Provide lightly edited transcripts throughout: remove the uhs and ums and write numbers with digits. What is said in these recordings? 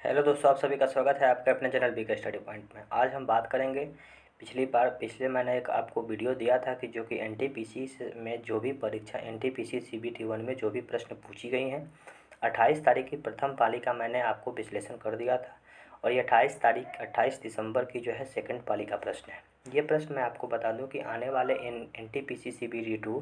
Hello दोस्तों, आप सभी का स्वागत है आपके अपने चैनल बीके स्टडी पॉइंट में। आज हम बात करेंगे पिछले मैंने एक आपको वीडियो दिया था कि जो कि एनटीपीसी में जो भी परीक्षा एनटीपीसी सीबीटी 1 में जो भी प्रश्न पूछी गई हैं 28 तारीख की प्रथम पाली का मैंने आपको विश्लेषण कर दिया था और ये 28 दिसंबर की जो है सेकंड पाली का प्रश्न है। ये प्रश्न मैं आपको बता दूं कि आने वाले एनटीपीसी सीबीटी 2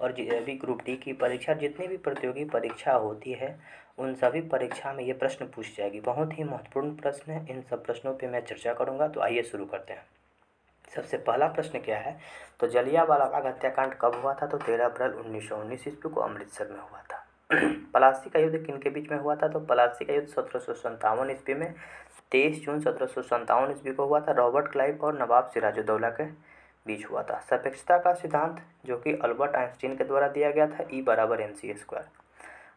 और अभी ग्रुप डी की परीक्षा जितनी भी प्रतियोगी परीक्षा होती है उन सभी परीक्षा में ये प्रश्न पूछ जाएगी। बहुत ही महत्वपूर्ण प्रश्न है। इन सब प्रश्नों पे मैं चर्चा करूंगा। तो आइए शुरू करते हैं। सबसे पहला प्रश्न क्या है, तो जलियांवाला बाग हत्याकांड कब हुआ था? तो 13 अप्रैल 1919 ईस्वी को अमृतसर में हुआ था। प्लासी का युद्ध किन के बीच में हुआ था? तो प्लासी का युद्ध 1757 ईस्वी में 23 जून 1757 ईस्वी को हुआ था। रॉबर्ट क्लाइव और नवाब सिराजुद्दौला के बीच हुआ था। सापेक्षता का सिद्धांत जो कि अल्बर्ट आइंस्टीन के द्वारा दिया गया था, E = mc²।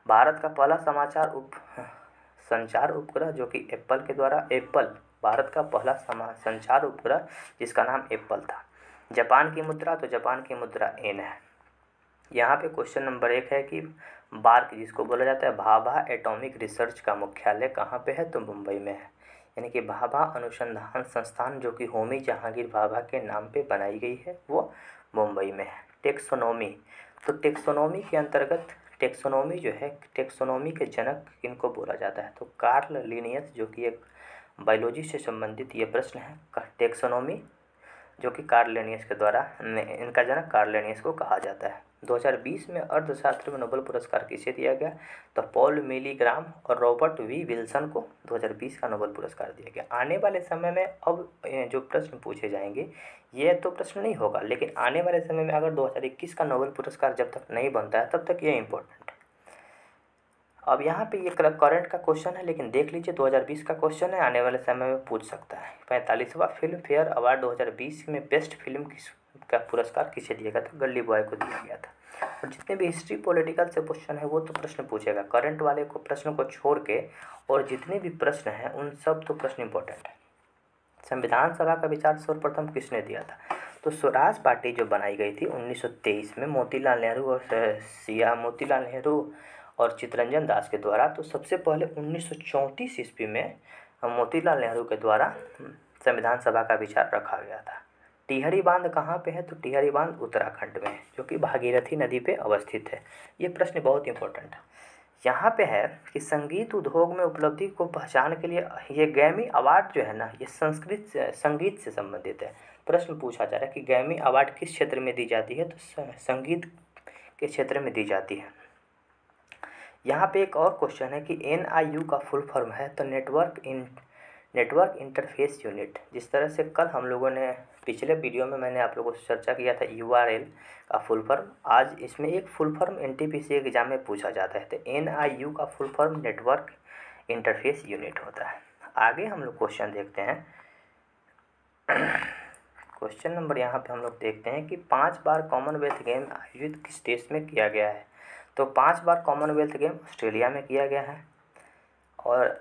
भारत का पहला संचार उपग्रह जो कि एप्पल भारत का पहला संचार उपग्रह जिसका नाम एप्पल था। जापान की मुद्रा, तो जापान की मुद्रा येन है। यहाँ पे क्वेश्चन नंबर 1 है कि बार्क जिसको बोला जाता है भाभा एटॉमिक रिसर्च का मुख्यालय कहाँ पे है? तो मुंबई में है। यानी कि भाभा अनुसंधान संस्थान जो कि होमी जहांगीर भाभा के नाम पे बनाई गई है वो मुंबई में है। टेक्सोनोमी, तो टेक्सोनोमी के अंतर्गत टेक्सोनोमी के जनक किनको बोला जाता है? तो कार्ल लिनियस जो कि एक बायोलॉजी से संबंधित ये प्रश्न है। टेक्सोनोमी जो कि कार्ल लिनियस के द्वारा इनका जनक कार्ल लिनियस को कहा जाता है। 2020 में अर्थशास्त्र में नोबेल पुरस्कार किसे दिया गया? तो पॉल मिलीग्राम और रॉबर्ट वी विल्सन को 2020 का नोबेल पुरस्कार दिया गया। आने वाले समय में अब जो प्रश्न पूछे जाएंगे ये तो प्रश्न नहीं होगा, लेकिन आने वाले समय में अगर 2021 का नोबेल पुरस्कार जब तक नहीं बनता है तब तक ये इम्पोर्टेंट है। अब यहाँ पे ये करंट का क्वेश्चन है, लेकिन देख लीजिए 2020 का क्वेश्चन है, आने वाले समय में पूछ सकता है। 45वां फिल्म फेयर अवार्ड 2020 में बेस्ट फिल्म का पुरस्कार किसे दिया गया था? गली बॉय को दिया गया था। और जितने भी हिस्ट्री पॉलिटिकल से क्वेश्चन है वो तो प्रश्न पूछेगा, करंट वाले को प्रश्न को छोड़ के, और जितने भी प्रश्न हैं उन सब तो प्रश्न इंपॉर्टेंट है। संविधान सभा का विचार सर्वप्रथम किसने दिया था? तो स्वराज पार्टी जो बनाई गई थी 1923 में मोतीलाल नेहरू और चित्तरंजन दास के द्वारा। तो सबसे पहले 1934 ईस्वी में मोतीलाल नेहरू के द्वारा संविधान सभा का विचार रखा गया था। टिहरी बांध कहाँ पे है? तो टिहरी बांध उत्तराखंड में है जो कि भागीरथी नदी पे अवस्थित है। ये प्रश्न बहुत इंपॉर्टेंट है। यहाँ पे है कि संगीत उद्योग में उपलब्धि को पहचान के लिए ये ग्रैमी अवार्ड जो है ना, ये संगीत से संबंधित है। प्रश्न पूछा जा रहा है कि ग्रैमी अवार्ड किस क्षेत्र में दी जाती है? तो संगीत के क्षेत्र में दी जाती है। यहाँ पे एक और क्वेश्चन है कि NIU का फुल फॉर्म है तो नेटवर्क इंटरफेस यूनिट। जिस तरह से कल हम लोगों ने पिछले वीडियो में मैंने आप लोगों से चर्चा किया था URL का फुल फॉर्म, आज इसमें एक फुल फॉर्म NTPC एग्जाम में पूछा जाता है। तो NIU का full form network interface unit होता है। आगे हम लोग क्वेश्चन देखते हैं। क्वेश्चन नंबर यहाँ पे हम लोग देखते हैं कि 5 बार कॉमनवेल्थ गेम आयोजित किस देश में किया गया है? तो 5 बार कॉमनवेल्थ गेम ऑस्ट्रेलिया में किया गया है। और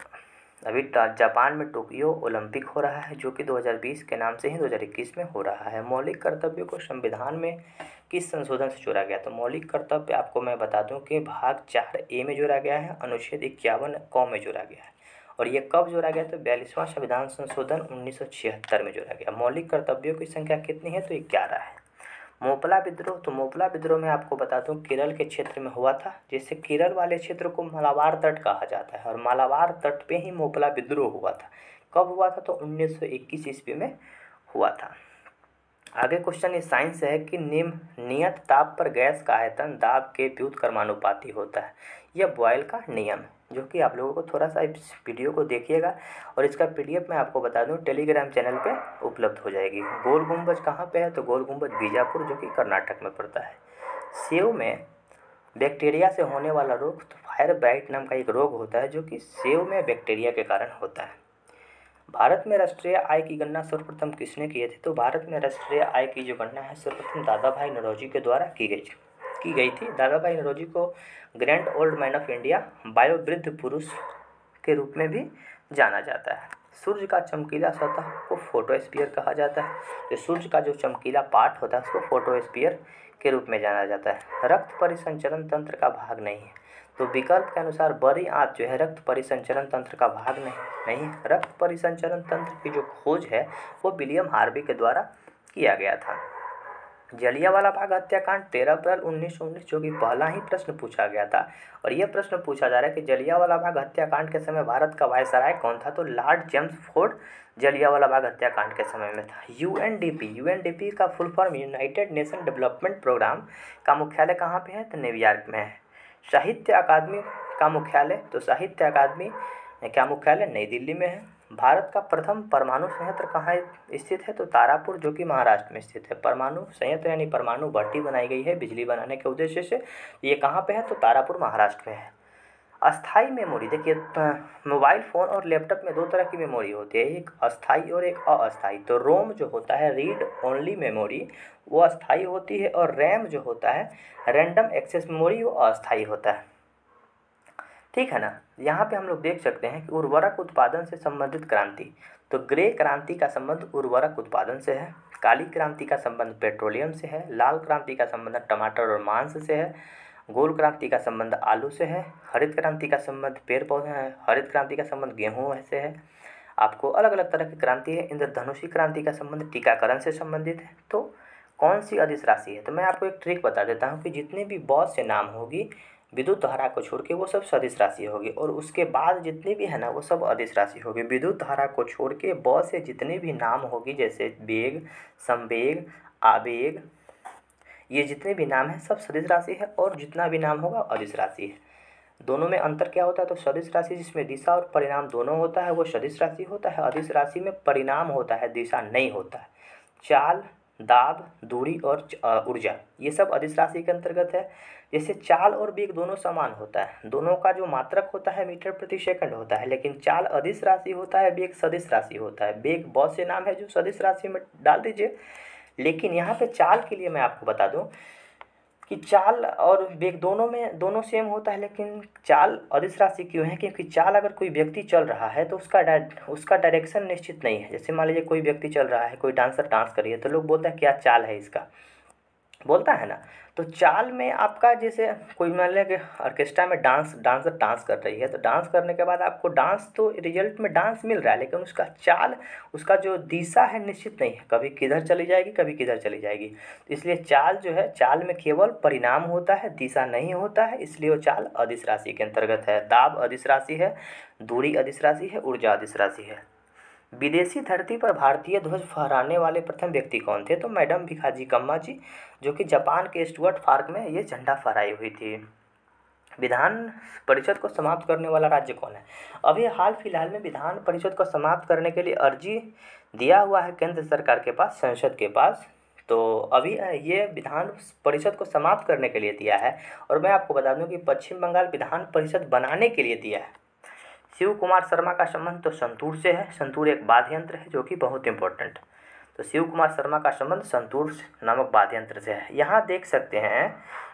अभी जापान में टोक्यो ओलंपिक हो रहा है जो कि 2020 के नाम से ही 2021 में हो रहा है। मौलिक कर्तव्यों को संविधान में किस संशोधन से जोड़ा गया? तो मौलिक कर्तव्य आपको मैं बता दूं कि भाग 4A में जोड़ा गया है, अनुच्छेद 51 क में जोड़ा गया है। और ये कब जोड़ा गया? तो 42वां संविधान संशोधन 1976 में जोड़ा गया। मौलिक कर्तव्यों की संख्या कितनी है? तो 11 है। मोपला विद्रोह, तो मोपला विद्रोह में आपको बता दूं केरल के क्षेत्र में हुआ था, जिससे केरल वाले क्षेत्र को मालाबार तट कहा जाता है और मालाबार तट पे ही मोपला विद्रोह हुआ था। कब हुआ था? तो 1921 ईस्वी में हुआ था। आगे क्वेश्चन इस साइंस है कि नियत ताप पर गैस का आयतन दाब के व्युत्क्रमानुपाती होता है। यह बॉयल का नियम है जो कि आप लोगों को थोड़ा सा इस वीडियो को देखिएगा और इसका PDF मैं आपको बता दूं टेलीग्राम चैनल पे उपलब्ध हो जाएगी। गोल गुंबज कहाँ पे है? तो गोल गुंबज बीजापुर जो कि कर्नाटक में पड़ता है। सेव में बैक्टीरिया से होने वाला रोग, तो फायर ब्राइट नाम का एक रोग होता है जो कि सेव में बैक्टीरिया के कारण होता है। भारत में राष्ट्रीय आय की गणना सर्वप्रथम किसने किए थे? तो भारत में राष्ट्रीय आय की जो गणना है सर्वप्रथम दादा भाई नौरोजी के द्वारा की गई थी। दादा भाई नौरोजी को grand old man of India, वयोवृद्ध पुरुष के रूप में भी जाना जाता है। सूर्य का चमकीला सतह को फोटोस्फीयर कहा जाता है। तो सूर्य का जो चमकीला पार्ट होता है उसको फोटोस्फीयर के रूप में जाना जाता है। रक्त परिसंचरण तंत्र का भाग नहीं है। तो विकल्प के अनुसार बड़ी आंत जो है रक्त परिसंचरण तंत्र का भाग नहीं है। रक्त परिसंचरण तंत्र की जो खोज है वो विलियम हार्वी के द्वारा किया गया था। जलियांवाला बाग हत्याकांड 13 अप्रैल 1919 जो कि पहला ही प्रश्न पूछा गया था, और यह प्रश्न पूछा जा रहा है कि जलियांवाला बाग हत्याकांड के समय भारत का वायसराय कौन था। तो Lord James Ford Jallianwala Bagh हत्याकांड के समय में था। यूएनडीपी का full form United Nation Development Programme का मुख्यालय कहाँ पे है। तो न्यूयॉर्क में है। साहित्य अकादमी का मुख्यालय, तो साहित्य अकादमी का मुख्यालय नई दिल्ली में है। भारत का प्रथम परमाणु संयंत्र कहाँ स्थित है। तो तारापुर जो कि महाराष्ट्र में स्थित है। परमाणु संयंत्र यानी परमाणु भट्टी बनाई गई है बिजली बनाने के उद्देश्य से। ये कहाँ पे है। तो तारापुर महाराष्ट्र में है। अस्थाई मेमोरी, देखिए मोबाइल फ़ोन और लैपटॉप में दो तरह की मेमोरी होती है, एक अस्थाई और एक अस्थाई। तो रोम जो होता है रीड ओनली मेमोरी वो अस्थाई होती है, और रैम जो होता है रैंडम एक्सेस मेमोरी वो अस्थाई होता है। ठीक है ना। यहाँ पे हम लोग देख सकते हैं कि उर्वरक उत्पादन से संबंधित क्रांति, तो ग्रे क्रांति का संबंध उर्वरक उत्पादन से है। काली क्रांति का संबंध पेट्रोलियम से है। लाल क्रांति का संबंध टमाटर और मांस से है। गोल क्रांति का संबंध आलू से है। हरित क्रांति का संबंध पेड़ पौधे हैं। हरित क्रांति का संबंध गेहूँ से है। आपको अलग अलग तरह की क्रांति है। इंद्रधनुषी क्रांति का संबंध टीकाकरण से संबंधित है। तो कौन सी अदिश राशि है। तो मैं आपको एक ट्रिक बता देता हूँ कि जितने भी बॉस से नाम होगी विद्युत धारा को छोड़ के वो सब सदिश राशि होगी, और उसके बाद जितनी भी है ना वो सब अदिश राशि होगी। विद्युत धारा को छोड़ के ब से जितने भी नाम होगी जैसे वेग, संवेग, आवेग, ये जितने भी नाम हैं सब सदिश राशि है, और जितना भी नाम होगा अदिश राशि है। दोनों में अंतर क्या होता है। तो सदिश राशि जिसमें दिशा और परिणाम दोनों होता है वो सदिश राशि होता है। अदिश राशि में परिणाम होता है, दिशा नहीं होता है। चाल, दाब, दूरी और ऊर्जा ये सब अदिश राशि के अंतर्गत है। जैसे चाल और वेग दोनों समान होता है, दोनों का जो मात्रक होता है मीटर प्रति सेकंड होता है, लेकिन चाल अदिश राशि होता है, वेग सदिश राशि होता है। वेग बहुत से नाम है जो सदिश राशि में डाल दीजिए। लेकिन यहाँ पे चाल के लिए मैं आपको बता दूँ कि चाल और वेग दोनों सेम होता है, लेकिन चाल अदिश राशि क्यों है। क्योंकि चाल अगर कोई व्यक्ति चल रहा है तो उसका डायरेक्शन निश्चित नहीं है। जैसे मान लीजिए कोई व्यक्ति चल रहा है, कोई डांसर डांस कर रही है, तो लोग बोलते हैं क्या चाल है इसका, बोलता है ना। तो चाल में आपका जैसे कोई मान लिया कि ऑर्केस्ट्रा में डांसर डांस कर रही है, तो डांस करने के बाद आपको डांस तो रिजल्ट में डांस मिल रहा है, लेकिन उसका चाल, उसका जो दिशा है निश्चित नहीं है, कभी किधर चली जाएगी कभी किधर चली जाएगी। तो इसलिए चाल जो है, चाल में केवल परिणाम होता है, दिशा नहीं होता है, इसलिए वो चाल अदिश राशि के अंतर्गत है। दाब अदिश राशि है, दूरी अदिश राशि है, ऊर्जा अदिश राशि है। विदेशी धरती पर भारतीय ध्वज फहराने वाले प्रथम व्यक्ति कौन थे। तो मैडम भिखाजी कम्मा जी, जो कि जापान के स्टुअर्ट पार्क में ये झंडा फहराई हुई थी। विधान परिषद को समाप्त करने वाला राज्य कौन है। अभी हाल फिलहाल में विधान परिषद को समाप्त करने के लिए अर्जी दिया हुआ है केंद्र सरकार के पास, संसद के पास। तो अभी ये विधान परिषद को समाप्त करने के लिए दिया है। और मैं आपको बता दूं कि पश्चिम बंगाल विधान परिषद बनाने के लिए दिया है। शिव कुमार शर्मा का संबंध तो संतूर से है। संतूर एक वाद्य यंत्र है जो कि बहुत इंपॉर्टेंट। तो शिव कुमार शर्मा का संबंध संतूर नामक वाद्य यंत्र से है। यहाँ देख सकते हैं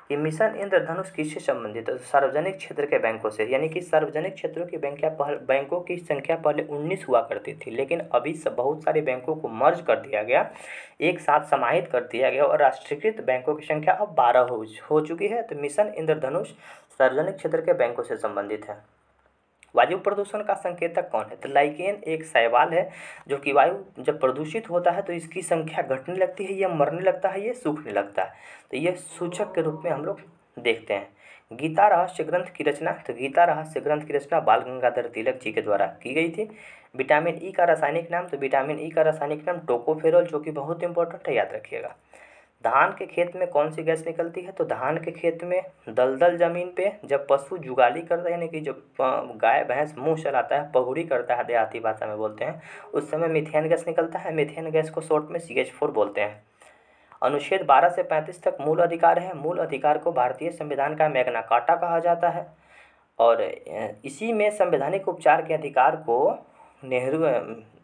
कि मिशन इंद्रधनुष किससे संबंधित है। सार्वजनिक क्षेत्र के बैंकों से, यानी कि सार्वजनिक क्षेत्रों की बैंकों की संख्या पहले 19 हुआ करती थी, लेकिन अभी बहुत सारे बैंकों को मर्ज कर दिया गया, एक साथ समाहित कर दिया गया, और राष्ट्रीयकृत बैंकों की संख्या अब 12 हो चुकी है। तो मिशन इंद्रधनुष सार्वजनिक क्षेत्र के बैंकों से संबंधित है। वायु प्रदूषण का संकेतक कौन है। तो लाइकेन एक शैवाल है जो कि वायु जब प्रदूषित होता है तो इसकी संख्या घटने लगती है, यह मरने लगता है, ये सूखने लगता है। तो यह सूचक के रूप में हम लोग देखते हैं। गीता रहस्य ग्रंथ की रचना, तो गीता रहस्य ग्रंथ की रचना बाल गंगाधर तिलक जी के द्वारा की गई थी। विटामिन ई का रासायनिक नाम, तो विटामिन ई का रासायनिक नाम टोकोफेरोल, जो कि बहुत इंपॉर्टेंट है, याद रखिएगा। धान के खेत में कौन सी गैस निकलती है। तो धान के खेत में दलदल ज़मीन पे जब पशु जुगाली करता है, यानी कि जब गाय भैंस मुंह चलाता है, पगुड़ी करता है, देहाती भाषा में बोलते हैं, उस समय मीथेन गैस निकलता है। मीथेन गैस को शॉर्ट में CH4 बोलते हैं। अनुच्छेद 12 से 35 तक मूल अधिकार है। मूल अधिकार को भारतीय संविधान का मैग्ना कार्टा कहा जाता है, और इसी में संवैधानिक उपचार के अधिकार को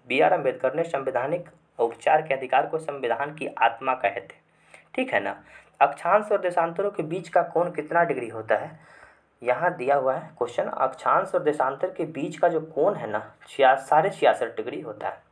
BR अम्बेडकर ने संवैधानिक उपचार के अधिकार को संविधान की आत्मा कहे थे। ठीक है ना। अक्षांश और देशांतरों के बीच का कोण कितना डिग्री होता है। यहाँ दिया हुआ है क्वेश्चन, अक्षांश और देशांतर के बीच का जो कोण है ना 66.5 डिग्री होता है।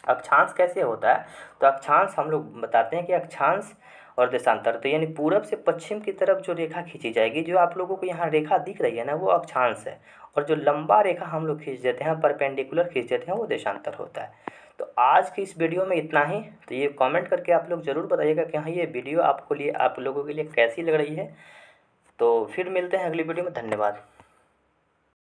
अक्षांश कैसे होता है, तो अक्षांश हम लोग बताते हैं कि अक्षांश और देशांतर, तो यानी पूरब से पश्चिम की तरफ जो रेखा खींची जाएगी, जो आप लोगों को यहाँ रेखा दिख रही है ना, वो अक्षांश है, और जो लंबा रेखा हम लोग खींच देते हैं, परपेंडिकुलर खींच देते हैं, वो देशांतर होता है। तो आज की इस वीडियो में इतना ही। तो ये कमेंट करके आप लोग ज़रूर बताइएगा कि हाँ ये वीडियो आप लोगों के लिए कैसी लग रही है। तो फिर मिलते हैं अगली वीडियो में। धन्यवाद।